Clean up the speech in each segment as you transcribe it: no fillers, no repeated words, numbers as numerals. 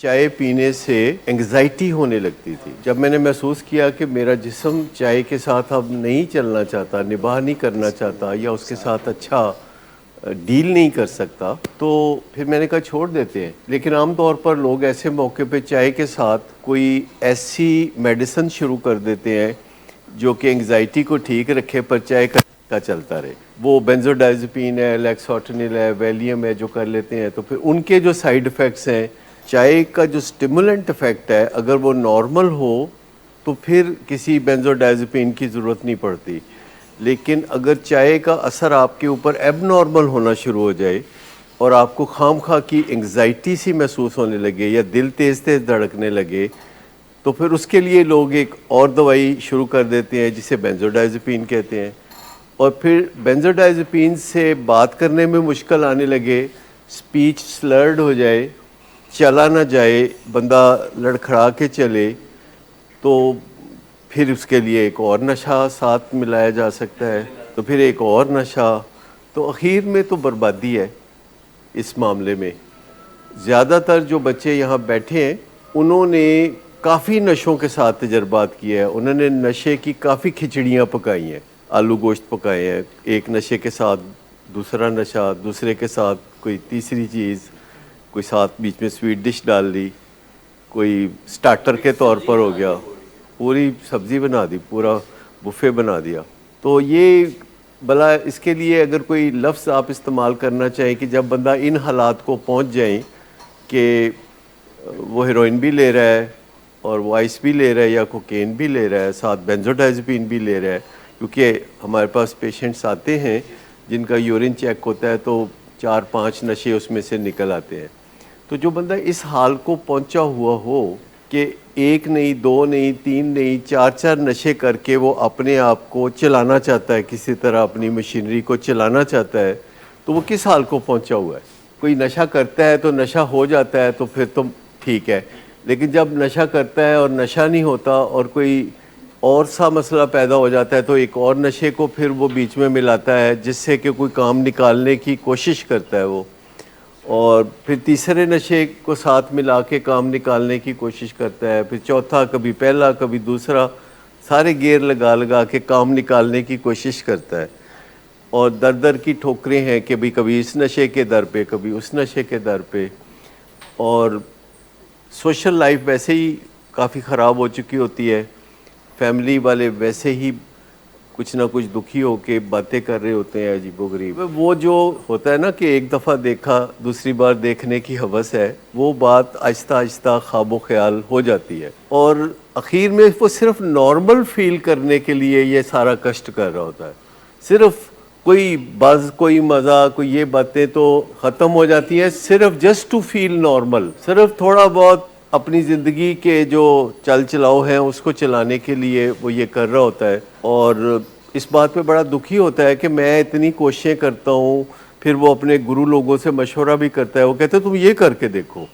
چائے پینے سے انگزائٹی ہونے لگتی تھی. جب میں نے محسوس کیا کہ میرا جسم چائے کے ساتھ اب نہیں چلنا چاہتا، نباہ نہیں کرنا چاہتا یا اس کے ساتھ اچھا ڈیل نہیں کر سکتا، تو پھر میں نے کہا چھوڑ دیتے ہیں. لیکن عام طور پر لوگ ایسے موقع پہ چائے کے ساتھ کوئی ایسی میڈیسن شروع کر دیتے ہیں جو کہ انگزائٹی کو ٹھیک رکھے پر چائے کا چلتا رہے. وہ بینزوڈائزپین ہے، لیکسوٹنل ہے، ویلیم ہے جو کر لیتے ہیں، تو پھر ان کے جو سائیڈ ایفیکٹس ہیں، چائے کا جو سٹیمولنٹ ایفیکٹ ہے اگر وہ نارمل ہو تو پھر کسی بینزوڈائزپین کی ضرورت نہیں پڑتی. لیکن اگر چائے کا اثر آپ کے اوپر ایب نارمل ہونا شروع ہو جائے اور آپ کو خام خواہ کی انگزائٹی سی محسوس ہونے لگے یا دل تیز تیز دھڑکنے لگے، تو پھر اس کے لیے لوگ ایک اور دوائی شروع کر دیتے ہیں جسے بینزوڈائزپین کہتے ہیں. اور پھر بینزوڈائزپین سے بات کرنے میں مشکل آنے لگے، سپیچ سلرڈ ہو جائے، چلا نہ جائے، بندہ لڑکھڑا کے چلے، تو پھر اس کے لیے ایک اور نشہ ساتھ ملایا جا سکتا ہے، تو پھر ایک اور نشہ، تو اخیر میں تو بربادی ہے اس معاملے میں. زیادہ تر جو بچے یہاں بیٹھے ہیں انہوں نے کافی نشوں کے ساتھ تجربات کیا ہے. انہوں نے نشے کی کافی کھچڑیاں پکائی ہیں، آلو گوشت پکائے ہیں، ایک نشے کے ساتھ دوسرا نشہ، دوسرے کے ساتھ کوئی تیسری چیز، کوئی ساتھ بیچ میں سویٹ ڈش ڈال لی، کوئی سٹارٹر کے طور پر ہو گیا، پوری سبزی بنا دی، پورا بفے بنا دیا. تو یہ بلا اس کے لیے اگر کوئی لفظ آپ استعمال کرنا چاہیں کہ جب بندہ ان حالات کو پہنچ جائیں کہ وہ ہیروئن بھی لے رہا ہے اور وہ آئس بھی لے رہا ہے یا کوکین بھی لے رہا ہے، ساتھ بینزوڈائزپین بھی لے رہا ہے، کیونکہ ہمارے پاس پیشنٹس آتے ہیں جن کا یورین چیک ہوتا ہے تو 4-5 نشے اس میں سے نکل آتے ہیں. تو جو بندہ اس حال کو پہنچا ہوا ہو کہ ایک نہیں، دو نہیں، تین نہیں، 4 نشے کر کے وہ اپنے آپ کو چلانا چاہتا ہے، کسی طرح اپنی مشینری کو چلانا چاہتا ہے، تو وہ کس حال کو پہنچا ہوا ہے؟ کوئی نشہ کرتا ہے تو نشہ ہو جاتا ہے تو پھر تو ٹھیک ہے، لیکن جب نشہ کرتا ہے اور نشہ نہیں ہوتا اور کوئی اور سا مسئلہ پیدا ہو جاتا ہے تو ایک اور نشے کو پھر وہ بیچ میں ملاتا ہے جس سے کہ کوئی کام نکالنے کی کوشش کرتا ہے وہ، اور پھر تیسرے نشے کو ساتھ ملا کے کام نکالنے کی کوشش کرتا ہے، پھر چوتھا، کبھی پہلا کبھی دوسرا، سارے گیئر لگا لگا کے کام نکالنے کی کوشش کرتا ہے. اور در در کی ٹھوکریں ہیں کہ کبھی اس نشے کے در پہ، کبھی اس نشے کے در پہ. اور سوشل لائف ویسے ہی کافی خراب ہو چکی ہوتی ہے، فیملی والے ویسے ہی کچھ نہ کچھ دکھی ہو کے باتیں کر رہے ہوتے ہیں عجیب و غریب. وہ جو ہوتا ہے نا کہ ایک دفعہ دیکھا دوسری بار دیکھنے کی ہوس ہے، وہ بات آہستہ آہستہ خواب و خیال ہو جاتی ہے، اور اخیر میں وہ صرف نارمل فیل کرنے کے لیے یہ سارا کشٹ کر رہا ہوتا ہے. صرف کوئی بز، کوئی مزہ، کوئی یہ باتیں تو ختم ہو جاتی ہیں، صرف جسٹ ٹو فیل نارمل، صرف تھوڑا بہت اپنی زندگی کے جو چل چلاؤ ہیں اس کو چلانے کے لیے وہ یہ کر رہا ہوتا ہے. اور اس بات پہ بڑا دکھی ہوتا ہے کہ میں اتنی کوششیں کرتا ہوں، پھر وہ اپنے گرو لوگوں سے مشورہ بھی کرتا ہے، وہ کہتے ہیں تم یہ کر کے دیکھو،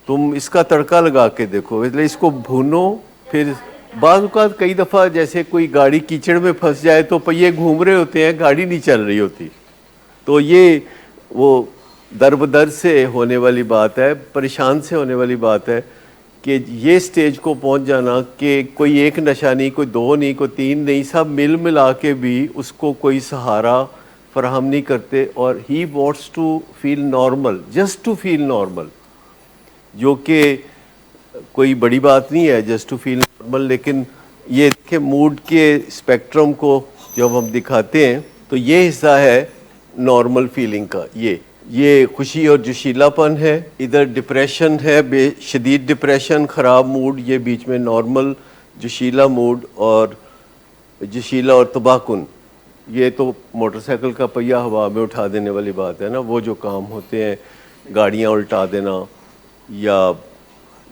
تم اس کا تڑکا لگا کے دیکھو، اس لیے اس کو بھونو. پھر بعض اوقات کئی دفعہ جیسے کوئی گاڑی کیچڑ میں پھنس جائے تو پہیے گھوم رہے ہوتے ہیں، گاڑی نہیں چل رہی ہوتی، تو یہ وہ در بدر سے ہونے والی بات ہے، پریشان سے ہونے والی بات ہے کہ یہ سٹیج کو پہنچ جانا کہ کوئی ایک نشہ نہیں، کوئی دو نہیں، کوئی تین نہیں، سب مل ملا کے بھی اس کو کوئی سہارا فراہم نہیں کرتے. اور he wants to feel normal, just to feel normal, جو کہ کوئی بڑی بات نہیں ہے جسٹ ٹو فیل نارمل. لیکن یہ کہ موڈ کے اسپیکٹرم کو جب ہم دکھاتے ہیں تو یہ حصہ ہے نارمل فیلنگ کا، یہ خوشی اور جوشیلا پن ہے، ادھر ڈپریشن ہے، بے شدید ڈپریشن، خراب موڈ، یہ بیچ میں نارمل جوشیلا موڈ، اور جوشیلا اور تباہ کن، یہ تو موٹر سائیکل کا پہیہ ہوا میں اٹھا دینے والی بات ہے نا. وہ جو کام ہوتے ہیں، گاڑیاں الٹا دینا، یا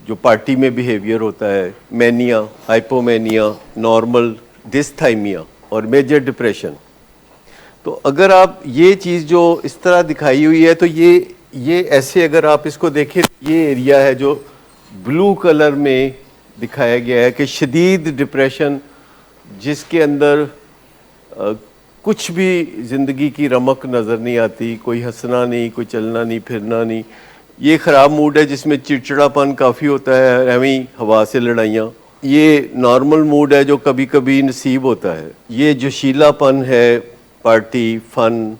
جو پارٹی میں بیہیویئر ہوتا ہے، مینیا، ہائپومینیا، نارمل ڈستھائمیا اور میجر ڈپریشن. تو اگر آپ یہ چیز جو اس طرح دکھائی ہوئی ہے تو یہ ایسے اگر آپ اس کو دیکھیں، یہ ایریا ہے جو بلو کلر میں دکھایا گیا ہے کہ شدید ڈپریشن، جس کے اندر کچھ بھی زندگی کی رمق نظر نہیں آتی، کوئی ہنسنا نہیں، کوئی چلنا نہیں، پھرنا نہیں، یہ خراب موڈ ہے جس میں چڑچڑاپن کافی ہوتا ہے، ایویں ہوا سے لڑائیاں. یہ نارمل موڈ ہے جو کبھی کبھی نصیب ہوتا ہے. یہ جوشیلا پن ہے، پارٹی، فن،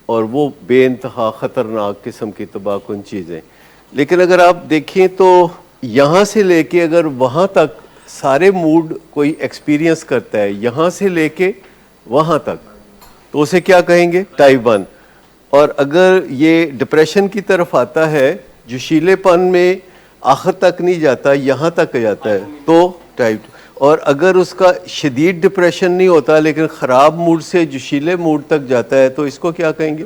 اور وہ بے انتہا خطرناک قسم کی تباہ کن چیزیں. لیکن اگر آپ دیکھیں تو یہاں سے لے کے اگر وہاں تک سارے موڈ کوئی ایکسپیرینس کرتا ہے، یہاں سے لے کے وہاں تک، تو اسے کیا کہیں گے؟ ٹائپ 1. اور اگر یہ ڈپریشن کی طرف آتا ہے، جوشیلے پن میں آخر تک نہیں جاتا، یہاں تک جاتا ہے، تو ٹائپ 2. اور اگر اس کا شدید ڈپریشن نہیں ہوتا لیکن خراب موڈ سے جوشیلے موڈ تک جاتا ہے، تو اس کو کیا کہیں گے؟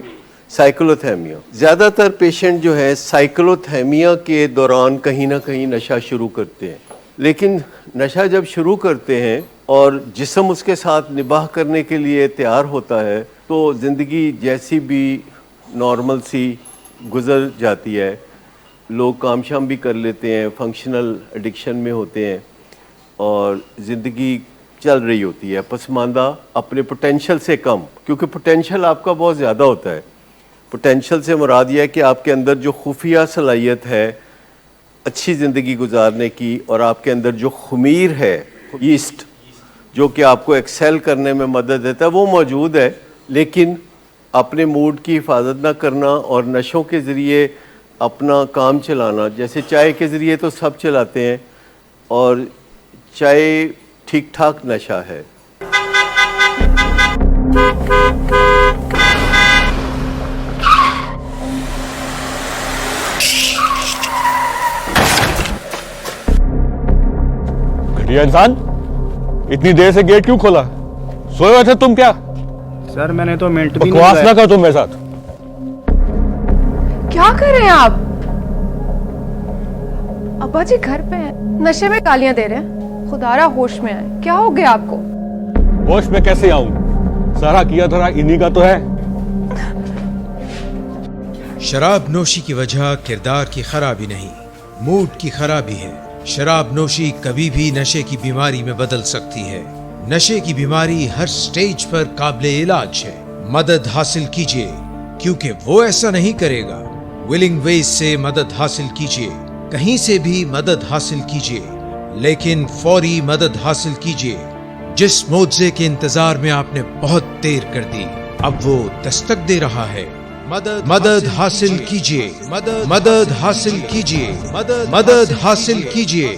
سائیکلوتھیمیا. زیادہ تر پیشنٹ جو ہے سائیکلوتھیمیا کے دوران کہیں نہ کہیں نشہ شروع کرتے ہیں. لیکن نشہ جب شروع کرتے ہیں اور جسم اس کے ساتھ نباہ کرنے کے لیے تیار ہوتا ہے تو زندگی جیسی بھی نارمل سی گزر جاتی ہے. لوگ کام شام بھی کر لیتے ہیں، فنکشنل ایڈکشن میں ہوتے ہیں، اور زندگی چل رہی ہوتی ہے پسماندہ، اپنے پوٹینشیل سے کم، کیونکہ پوٹینشیل آپ کا بہت زیادہ ہوتا ہے. پوٹینشیل سے مراد یہ ہے کہ آپ کے اندر جو خفیہ صلاحیت ہے اچھی زندگی گزارنے کی، اور آپ کے اندر جو خمیر ہے، ایسٹ، جو کہ آپ کو ایکسیل کرنے میں مدد دیتا ہے، وہ موجود ہے. لیکن اپنے موڈ کی حفاظت نہ کرنا اور نشوں کے ذریعے اپنا کام چلانا، جیسے چائے کے ذریعے تو سب چلاتے ہیں، اور چائے ٹھیک ٹھاک نشہ ہے. گھٹیا انسان، اتنی دیر سے گیٹ کیوں کھولا؟ سوئے ہوئے تھے تم کیا؟ سر میں نے تو منٹ بھی بکواس نہ کر تم میرے ساتھ. کیا کر رہے ہیں آپ؟ ابا جی گھر پہ ہیں، نشے میں گالیاں دے رہے ہیں. خدا را ہوش میں آئے، کیا ہو گیا آپ کو؟ ہوش میں کیسے آؤں؟ سارا کیا دھرا انہی کا تو ہے. شراب نوشی کی وجہ کردار کی خرابی نہیں، موڈ کی خرابی ہے. شراب نوشی کبھی بھی نشے کی بیماری میں بدل سکتی ہے. نشے کی بیماری ہر سٹیج پر قابل علاج ہے. مدد حاصل کیجیے، کیونکہ وہ ایسا نہیں کرے گا. ولنگ ویز سے مدد حاصل کیجیے، کہیں سے بھی مدد حاصل کیجیے، لیکن فوری مدد حاصل کیجیے. جس معجزے کے انتظار میں آپ نے بہت دیر کر دی، اب وہ دستک دے رہا ہے. مدد حاصل کیجیے، مدد حاصل کیجیے، مدد حاصل کیجیے.